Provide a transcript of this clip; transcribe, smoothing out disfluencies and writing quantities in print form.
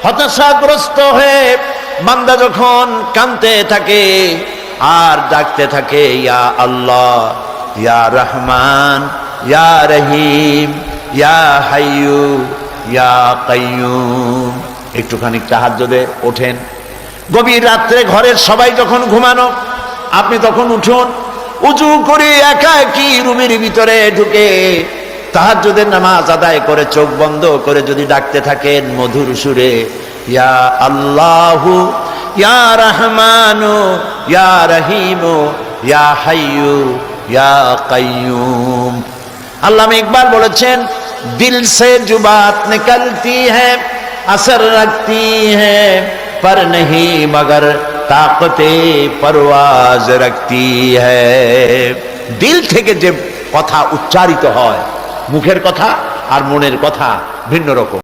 হতাশাগ্রস্ত হয়ে বান্দা যখন কাঁদতে থাকে আর ডাকতে থাকে, ইয়া আল্লাহ, ইয়া রহমান, ইয়া রহিম, ইয়া হাইয়ু, ইয়া কাইয়ুম। একটুখানি তাহাজ্জুদে ওঠেন, গভীর রাত্রে ঘরের সবাই যখন ঘুমানো, আপনি তখন উঠুন, উজু করে একা একই রুমের ভিতরে ঢুকে তাহাজ্জুদের নামাজ আদায় করে চোখ বন্ধ করে যদি ডাকতে থাকেন মধুর সুরে, ইয়া আল্লাহু, ইয়া রহমানু, ইয়া রহিমু, ইয়া হাইয়ু, ইয়া কাইয়ুম। আল্লামা ইকবাল বলেছেন, দিল সে जो बात निकलती है असर रखती है पर नहीं मगर ताकते परवाज रखती है। দিল থেকে যে কথা উচ্চারিত হয়, মুখের কথা আর মনের কথা ভিন্ন রকম।